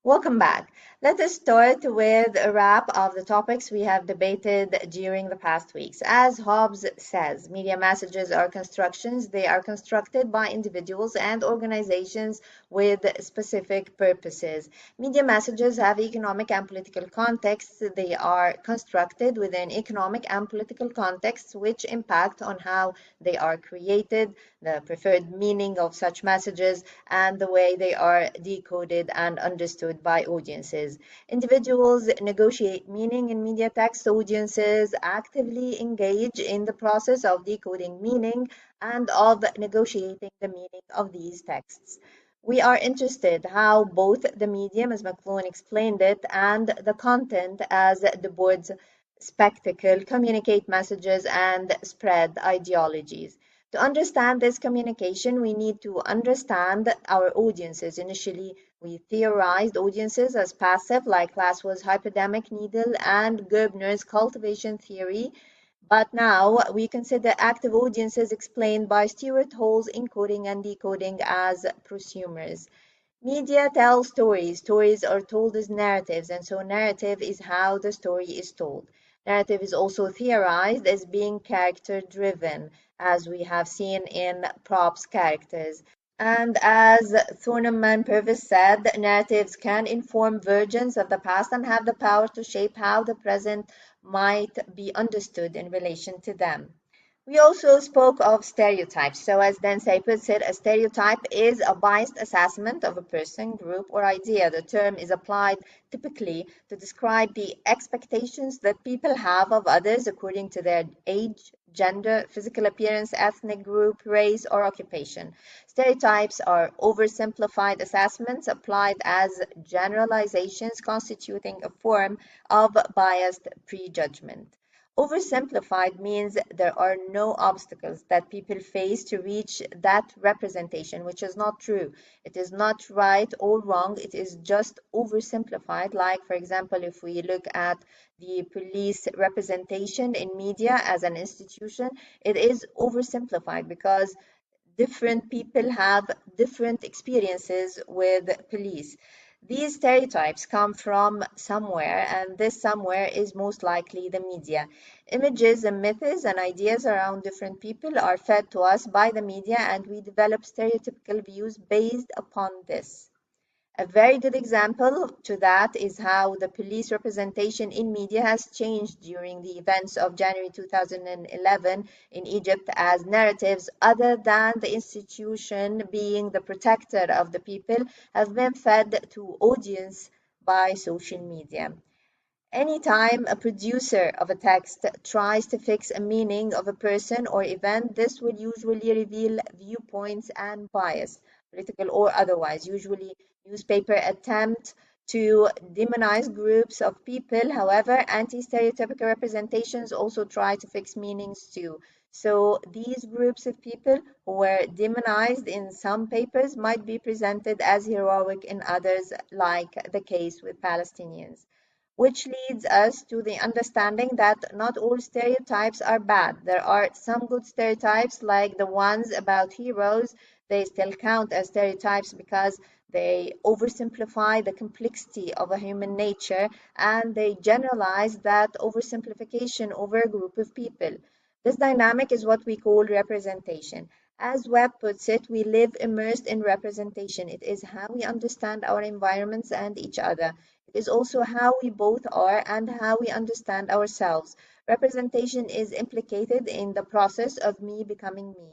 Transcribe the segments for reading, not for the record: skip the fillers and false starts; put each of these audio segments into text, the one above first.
Welcome back. Let us start with a wrap of the topics we have debated during the past weeks. As Hobbes says, media messages are constructions. They are constructed by individuals and organizations with specific purposes. Media messages have economic and political contexts. They are constructed within economic and political contexts, which impact on how they are created, the preferred meaning of such messages, and the way they are decoded and understood by audiences. Individuals negotiate meaning in media text. Audiences actively engage in the process of decoding meaning and of negotiating the meaning of these texts. We are interested how both the medium, as McLuhan explained it, and the content, as the board's spectacle, communicate messages and spread ideologies. To understand this communication, we need to understand our audiences. Initially, we theorized audiences as passive, like Laswell's hypodermic needle and Gerbner's cultivation theory, but now we consider active audiences explained by Stuart Hall's encoding and decoding as prosumers. Media tell stories. Stories are told as narratives, and so narrative is how the story is told. Narrative is also theorized as being character driven, as we have seen in Propp's characters. And as Thornemann Purvis said, narratives can inform versions of the past and have the power to shape how the present might be understood in relation to them. We also spoke of stereotypes. So, as Densei puts it, a stereotype is a biased assessment of a person, group, or idea. The term is applied typically to describe the expectations that people have of others according to their age, gender, physical appearance, ethnic group, race, or occupation. Stereotypes are oversimplified assessments applied as generalizations constituting a form of biased prejudgment. Oversimplified means there are no obstacles that people face to reach that representation, which is not true. It is not right or wrong, it is just oversimplified. Like, for example, if we look at the police representation in media as an institution, it is oversimplified because different people have different experiences with police. These stereotypes come from somewhere, and this somewhere is most likely the media. Images and myths and ideas around different people are fed to us by the media, and we develop stereotypical views based upon this. A very good example to that is how the police representation in media has changed during the events of January 2011 in Egypt, as narratives other than the institution being the protector of the people have been fed to audience by social media. Anytime a producer of a text tries to fix a meaning of a person or event, this will usually reveal viewpoints and bias, political or otherwise. Usually, newspaper attempt to demonize groups of people. However, anti-stereotypical representations also try to fix meanings too. So these groups of people who were demonized in some papers might be presented as heroic in others, like the case with Palestinians, which leads us to the understanding that not all stereotypes are bad. There are some good stereotypes, like the ones about heroes. They still count as stereotypes because they oversimplify the complexity of a human nature and they generalize that oversimplification over a group of people. This dynamic is what we call representation. As Webb puts it, we live immersed in representation. It is how we understand our environments and each other. It is also how we both are and how we understand ourselves. Representation is implicated in the process of me becoming me.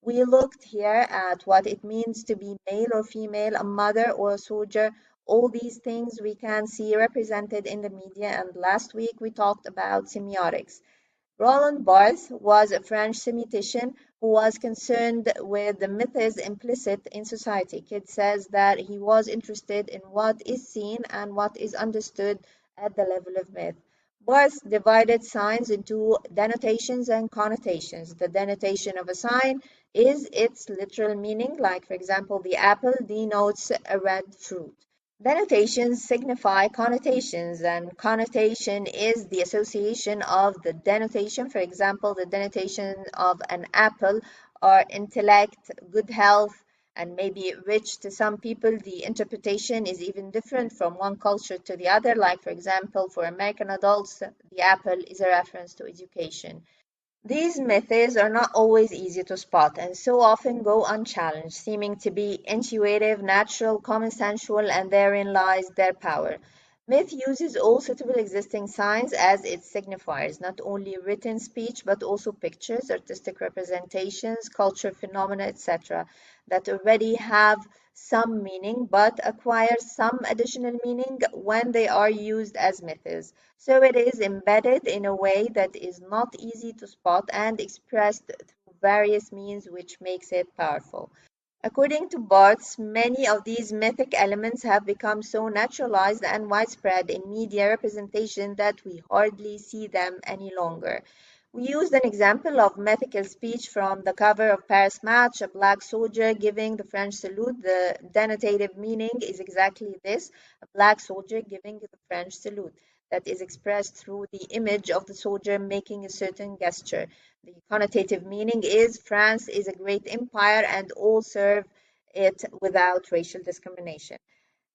We looked here at what it means to be male or female, a mother or a soldier. All these things we can see represented in the media, and last week we talked about semiotics. Roland Barthes was a French semiotician who was concerned with the myths implicit in society. Kidd says that he was interested in what is seen and what is understood at the level of myth. Barthes divided signs into denotations and connotations. The denotation of a sign is its literal meaning, like, for example, the apple denotes a red fruit. Denotations signify connotations, and connotation is the association of the denotation. For example, the denotation of an apple are intellect, good health, and maybe rich to some people. The interpretation is even different from one culture to the other. Like, for example, for American adults, the apple is a reference to education. These myths are not always easy to spot and so often go unchallenged, seeming to be intuitive, natural, consensual, and therein lies their power. Myth uses all suitable existing signs as its signifiers, not only written speech but also pictures, artistic representations, culture phenomena, etc., that already have some meaning but acquire some additional meaning when they are used as myths. So it is embedded in a way that is not easy to spot and expressed through various means, which makes it powerful. According to Barthes, many of these mythic elements have become so naturalized and widespread in media representation that we hardly see them any longer. We used an example of mythical speech from the cover of Paris Match, a black soldier giving the French salute. The denotative meaning is exactly this: a black soldier giving the French salute, that is expressed through the image of the soldier making a certain gesture. The connotative meaning is France is a great empire and all serve it without racial discrimination.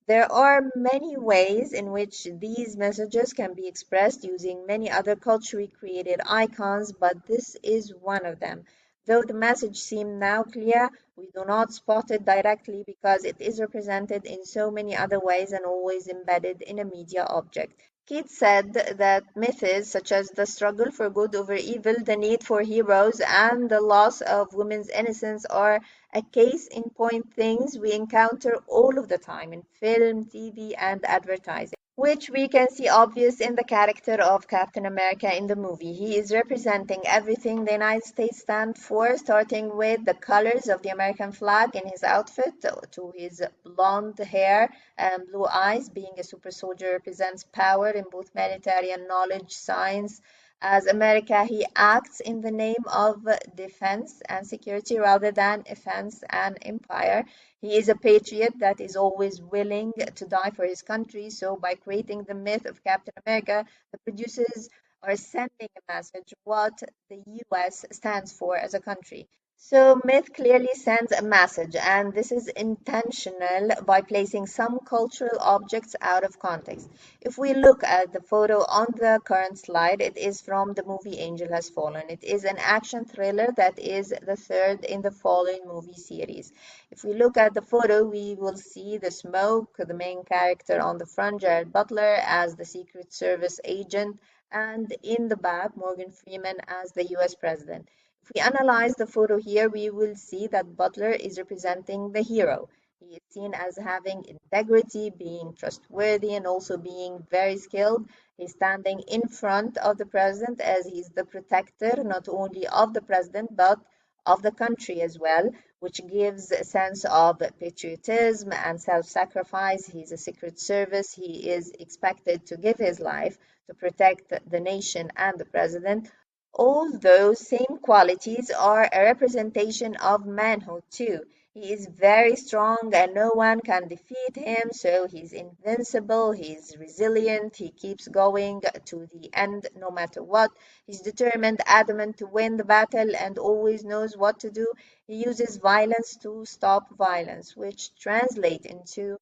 There are many ways in which these messages can be expressed using many other culturally created icons, but this is one of them. Though the message seems now clear, we do not spot it directly because it is represented in so many other ways and always embedded in a media object. Keats said that myths such as the struggle for good over evil, the need for heroes, and the loss of women's innocence are a case in point things we encounter all of the time in film, TV, and advertising, which we can see obvious in the character of Captain America in the movie. He is representing everything the United States stands for, starting with the colors of the American flag in his outfit to his blonde hair and blue eyes. Being a super soldier represents power in both military and knowledge, science. As America, he acts in the name of defense and security rather than offense and empire. He is a patriot that is always willing to die for his country. So, by creating the myth of Captain America, the producers are sending a message what the US stands for as a country. So, myth clearly sends a message, and this is intentional by placing some cultural objects out of context. If we look at the photo on the current slide, it is from the movie Angel Has Fallen. It is an action thriller that is the third in the Fallen movie series. If we look at the photo, we will see the smoke, the main character on the front, Jared Butler as the Secret Service agent, and in the back, Morgan Freeman as the US President. If we analyze the photo here, we will see that Butler is representing the hero. He is seen as having integrity, being trustworthy, and also being very skilled. He's standing in front of the president as he's the protector not only of the president but of the country as well, which gives a sense of patriotism and self sacrifice. He's a Secret Service. He is expected to give his life to protect the nation and the president. All those same qualities are a representation of manhood too. He is very strong and no one can defeat him, so he's invincible, he's resilient, he keeps going to the end no matter what. He's determined, adamant to win the battle and always knows what to do. He uses violence to stop violence, which translate into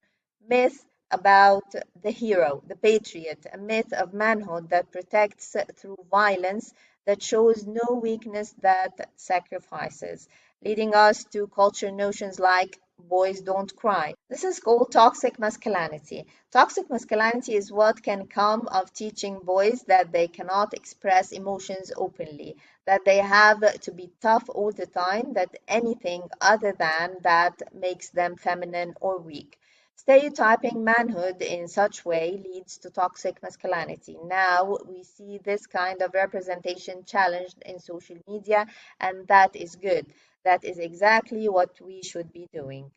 myth about the hero, the patriot, a myth of manhood that protects through violence, that shows no weakness, that sacrifices, leading us to culture notions like boys don't cry. This is called toxic masculinity. Toxic masculinity is what can come of teaching boys that they cannot express emotions openly, that they have to be tough all the time, that anything other than that makes them feminine or weak. Stereotyping manhood in such way leads to toxic masculinity. Now we see this kind of representation challenged in social media, and that is good. That is exactly what we should be doing.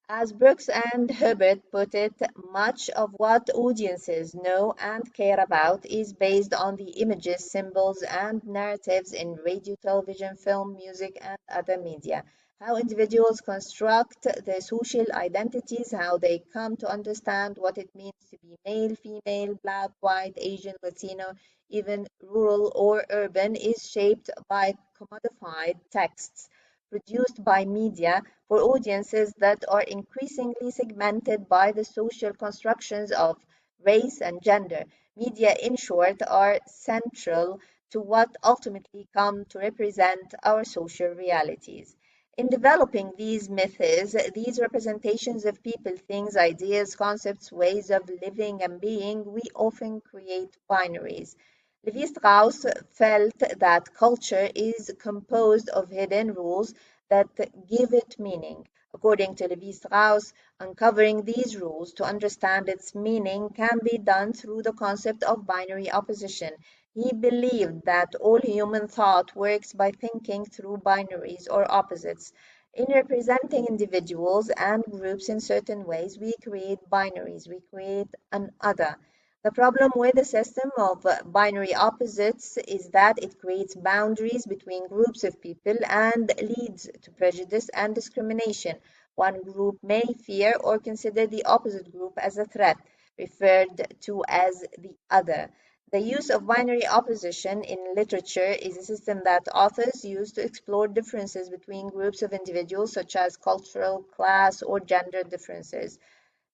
As Brooks and Herbert put it, much of what audiences know and care about is based on the images, symbols, and narratives in radio, television, film, music, and other media. How individuals construct their social identities, how they come to understand what it means to be male, female, black, white, Asian, Latino, even rural or urban, is shaped by commodified texts produced by media for audiences that are increasingly segmented by the social constructions of race and gender. Media, in short, are central to what ultimately come to represent our social realities. In developing these myths, these representations of people, things, ideas, concepts, ways of living and being, we often create binaries. Levi Strauss felt that culture is composed of hidden rules that give it meaning. According to Levi Strauss, uncovering these rules to understand its meaning can be done through the concept of binary opposition. He believed that all human thought works by thinking through binaries or opposites. In representing individuals and groups in certain ways, we create binaries, we create an other. The problem with the system of binary opposites is that it creates boundaries between groups of people and leads to prejudice and discrimination. One group may fear or consider the opposite group as a threat, referred to as the other. The use of binary opposition in literature is a system that authors use to explore differences between groups of individuals, such as cultural, class, or gender differences.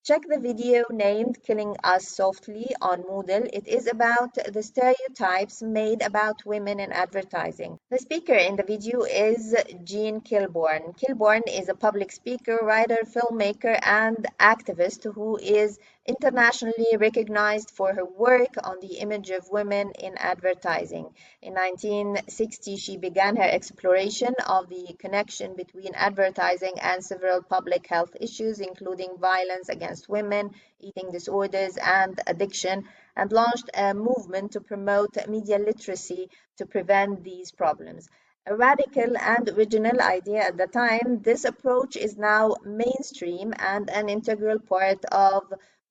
Check the video named Killing Us Softly on Moodle. It is about the stereotypes made about women in advertising. The speaker in the video is Jean Kilbourne. Kilbourne is a public speaker, writer, filmmaker, and activist who is internationally recognized for her work on the image of women in advertising. In 1960, she began her exploration of the connection between advertising and several public health issues, including violence against women, eating disorders, and addiction, and launched a movement to promote media literacy to prevent these problems. A radical and original idea at the time, this approach is now mainstream and an integral part of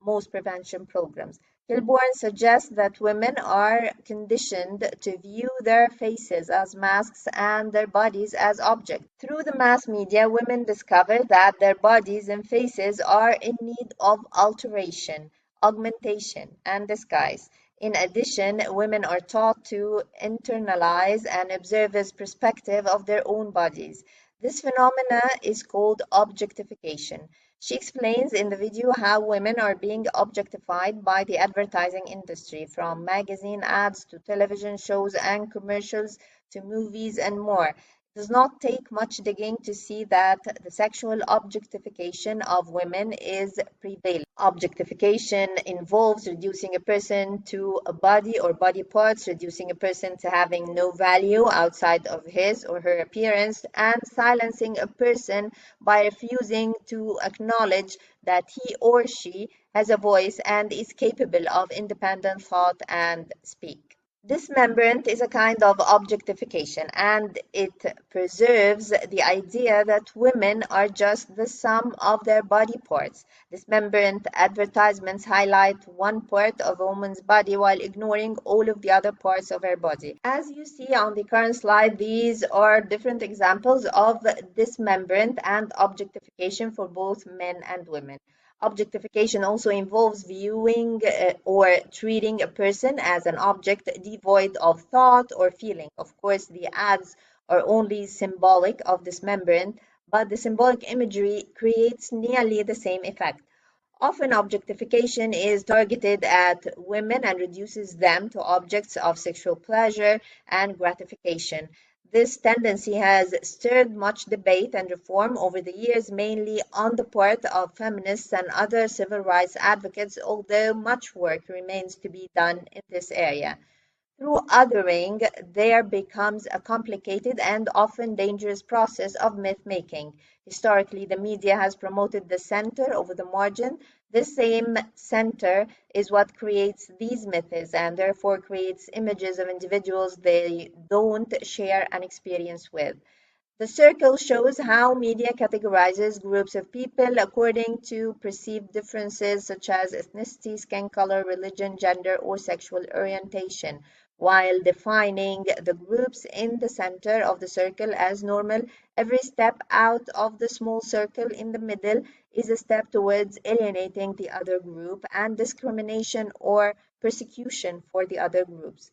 most prevention programs. Kilbourne suggests that women are conditioned to view their faces as masks and their bodies as objects. Through the mass media, women discover that their bodies and faces are in need of alteration, augmentation, and disguise. In addition, women are taught to internalize and observe as perspective of their own bodies. This phenomena is called objectification. She explains in the video how women are being objectified by the advertising industry, from magazine ads to television shows and commercials to movies and more. It does not take much digging to see that the sexual objectification of women is prevalent. Objectification involves reducing a person to a body or body parts, reducing a person to having no value outside of his or her appearance, and silencing a person by refusing to acknowledge that he or she has a voice and is capable of independent thought and speak. Dismemberment is a kind of objectification, and it preserves the idea that women are just the sum of their body parts. Dismemberment advertisements highlight one part of a woman's body while ignoring all of the other parts of her body. As you see on the current slide, these are different examples of dismemberment and objectification for both men and women. Objectification also involves viewing or treating a person as an object devoid of thought or feeling. Of course, the ads are only symbolic of dismemberment, but the symbolic imagery creates nearly the same effect. Often, objectification is targeted at women and reduces them to objects of sexual pleasure and gratification. This tendency has stirred much debate and reform over the years, mainly on the part of feminists and other civil rights advocates, although much work remains to be done in this area. Through othering, there becomes a complicated and often dangerous process of myth-making. Historically, the media has promoted the center over the margin. This same center is what creates these myths and therefore creates images of individuals they don't share an experience with. The circle shows how media categorizes groups of people according to perceived differences such as ethnicity, skin color, religion, gender, or sexual orientation, while defining the groups in the center of the circle as normal. Every step out of the small circle in the middle is a step towards alienating the other group and discrimination or persecution for the other groups.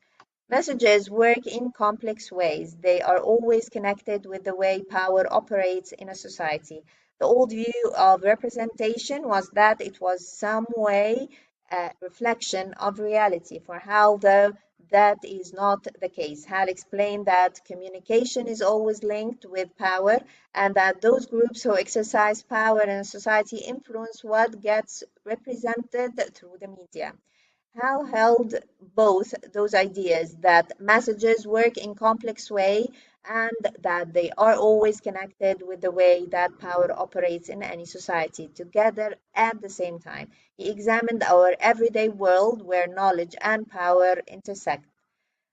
Messages work in complex ways. They are always connected with the way power operates in a society. The old view of representation was that it was some way a reflection of reality. For Hal, though, that is not the case. Hal explained that communication is always linked with power and that those groups who exercise power in a society influence what gets represented through the media. Hal held both those ideas that messages work in complex way and that they are always connected with the way that power operates in any society together at the same time. He examined our everyday world where knowledge and power intersect.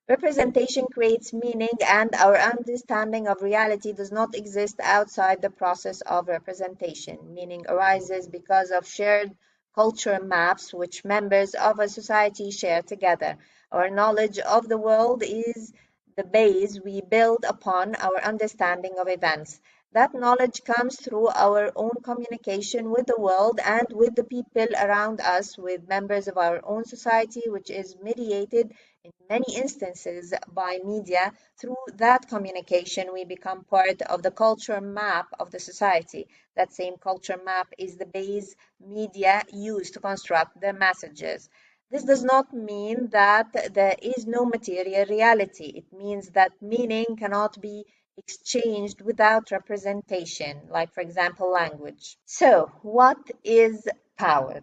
Representation creates meaning, and our understanding of reality does not exist outside the process of representation. Meaning arises because of shared culture maps which members of a society share together. Our knowledge of the world is the base we build upon our understanding of events. That knowledge comes through our own communication with the world and with the people around us, with members of our own society, which is mediated in many instances by media. Through that communication, we become part of the culture map of the society. That same culture map is the base media use to construct the messages. This does not mean that there is no material reality. It means that meaning cannot be exchanged without representation, like, for example, language. So, what is power?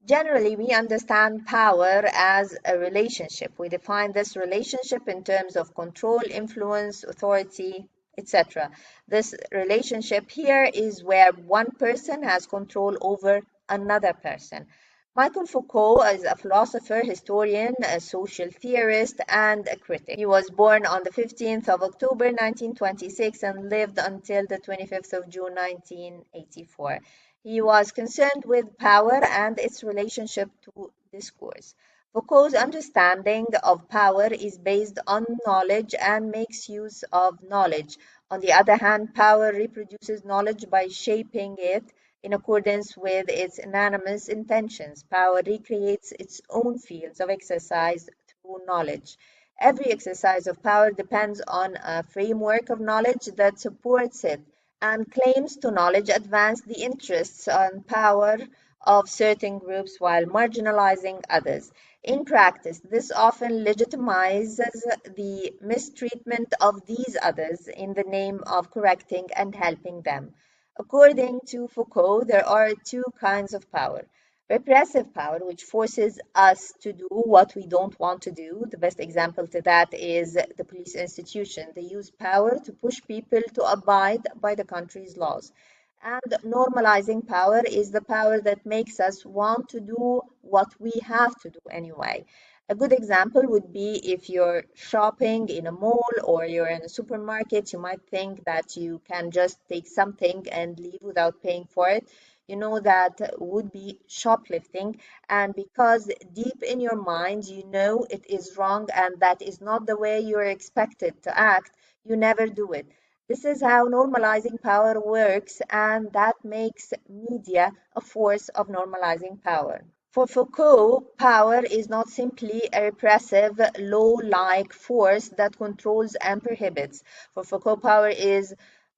Generally, we understand power as a relationship. We define this relationship in terms of control, influence, authority, etc. This relationship here is where one person has control over another person. Michael Foucault is a philosopher, historian, a social theorist, and a critic. He was born on the 15th of October 1926 and lived until the 25th of June 1984. He was concerned with power and its relationship to discourse. Foucault's understanding of power is based on knowledge and makes use of knowledge. On the other hand, power reproduces knowledge by shaping it in accordance with its unanimous intentions. Power recreates its own fields of exercise through knowledge. Every exercise of power depends on a framework of knowledge that supports it, and claims to knowledge advance the interests and power of certain groups while marginalizing others. In practice, this often legitimizes the mistreatment of these others in the name of correcting and helping them. According to Foucault, there are two kinds of power. Repressive power, which forces us to do what we don't want to do. The best example to that is the police institution. They use power to push people to abide by the country's laws. And normalizing power is the power that makes us want to do what we have to do anyway. A good example would be if you're shopping in a mall or you're in a supermarket, you might think that you can just take something and leave without paying for it. You know that would be shoplifting, and because deep in your mind you know it is wrong and that is not the way you're expected to act, you never do it. This is how normalizing power works, and that makes media a force of normalizing power. For Foucault, power is not simply a repressive, law-like force that controls and prohibits. For Foucault, power is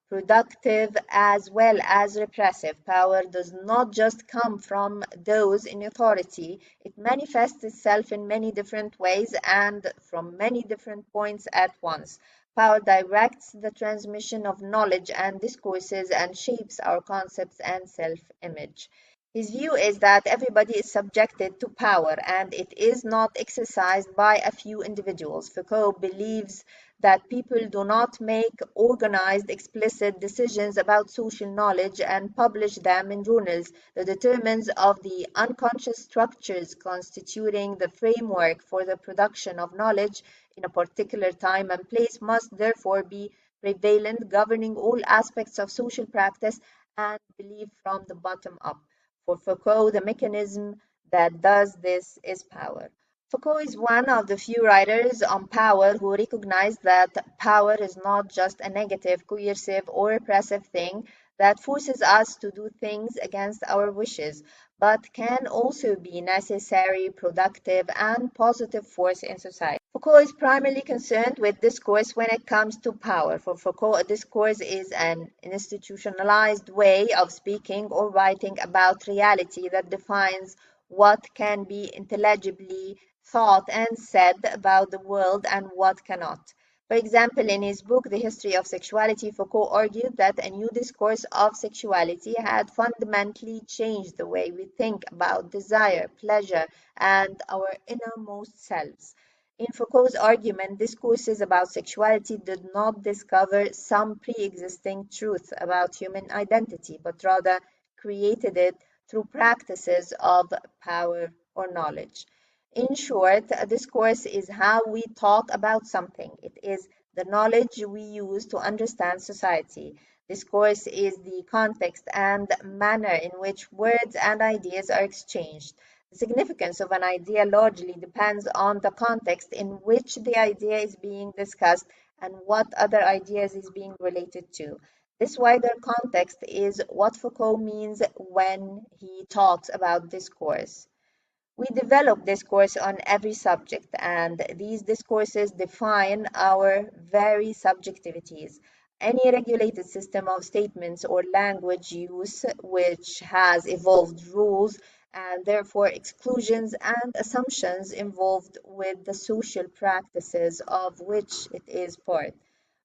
productive as well as repressive. Power does not just come from those in authority, it manifests itself in many different ways and from many different points at once. Power directs the transmission of knowledge and discourses and shapes our concepts and self image. His view is that everybody is subjected to power and it is not exercised by a few individuals. Foucault believes that people do not make organized, explicit decisions about social knowledge and publish them in journals. The determinants of the unconscious structures constituting the framework for the production of knowledge in a particular time and place must therefore be prevalent, governing all aspects of social practice and belief from the bottom up. For Foucault, the mechanism that does this is power. Foucault is one of the few writers on power who recognize that power is not just a negative, coercive, or repressive thing. that forces us to do things against our wishes, but can also be necessary, productive, and positive force in society. Foucault is primarily concerned with discourse when it comes to power. For Foucault, a discourse is an institutionalized way of speaking or writing about reality that defines what can be intelligibly thought and said about the world and what cannot. For example, in his book, The History of Sexuality, Foucault argued that a new discourse of sexuality had fundamentally changed the way we think about desire, pleasure, and our innermost selves. In Foucault's argument, discourses about sexuality did not discover some pre existing truth about human identity, but rather created it through practices of power or knowledge. In short, a discourse is how we talk about something. It is the knowledge we use to understand society. Discourse is the context and manner in which words and ideas are exchanged. The significance of an idea largely depends on the context in which the idea is being discussed and what other ideas is being related to. This wider context is what Foucault means when he talks about discourse. We develop discourse on every subject, and these discourses define our very subjectivities. Any regulated system of statements or language use which has evolved rules and therefore exclusions and assumptions involved with the social practices of which it is part.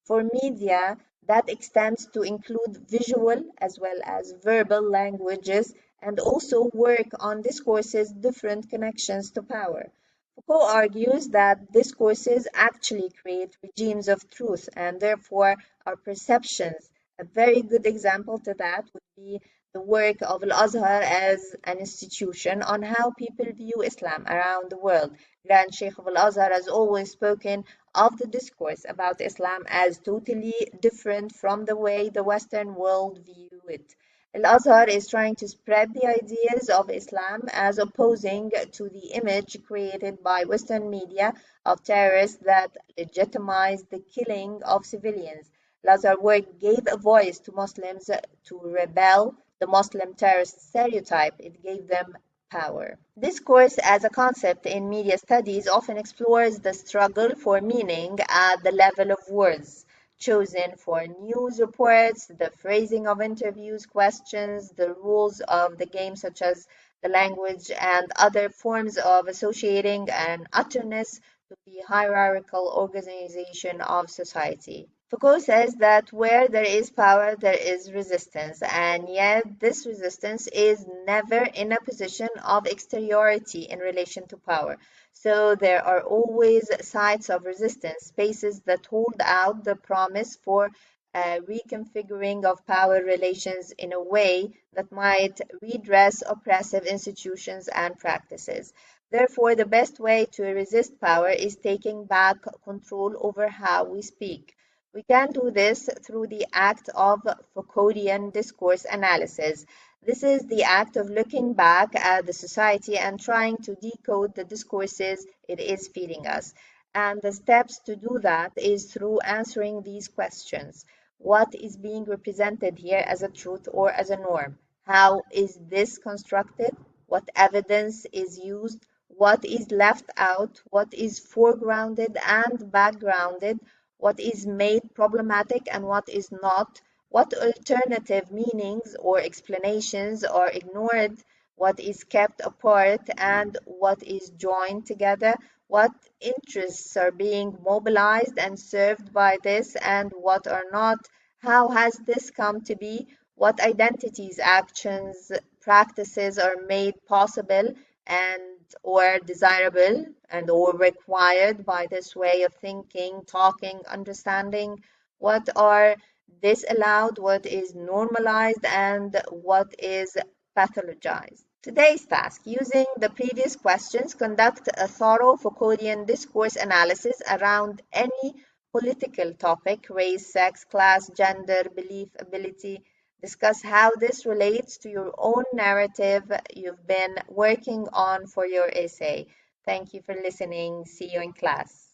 For media, that extends to include visual as well as verbal languages and also work on discourses' different connections to power. Foucault argues that discourses actually create regimes of truth and therefore our perceptions. A very good example to that would be the work of Al Azhar as an institution on how people view Islam around the world. Grand Sheikh of Al Azhar has always spoken of the discourse about Islam as totally different from the way the Western world view it. Al-Azhar is trying to spread the ideas of Islam as opposing to the image created by Western media of terrorists that legitimize the killing of civilians. Al-Azhar work gave a voice to Muslims to rebel the Muslim terrorist stereotype. It gave them power. Discourse as a concept in media studies often explores the struggle for meaning at the level of words chosen for news reports, the phrasing of interviews, questions, the rules of the game, such as the language and other forms of associating an utterness to the hierarchical organization of society. Foucault says that where there is power, there is resistance, and yet this resistance is never in a position of exteriority in relation to power. So there are always sites of resistance, spaces that hold out the promise for a reconfiguring of power relations in a way that might redress oppressive institutions and practices. Therefore, the best way to resist power is taking back control over how we speak. We can do this through the act of Foucauldian discourse analysis. This is the act of looking back at the society and trying to decode the discourses it is feeding us. And the steps to do that is through answering these questions. What is being represented here as a truth or as a norm? How is this constructed? What evidence is used? What is left out? What is foregrounded and backgrounded? What is made problematic and what is not? What alternative meanings or explanations are ignored? What is kept apart and what is joined together? What interests are being mobilized and served by this and what are not? How has this come to be? What identities, actions, practices are made possible and or desirable and or required by this way of thinking, talking, understanding? What are disallowed, what is normalized, and what is pathologized? Today's task, using the previous questions, conduct a thorough Foucauldian discourse analysis around any political topic, race, sex, class, gender, belief, ability. Discuss how this relates to your own narrative you've been working on for your essay. Thank you for listening. See you in class.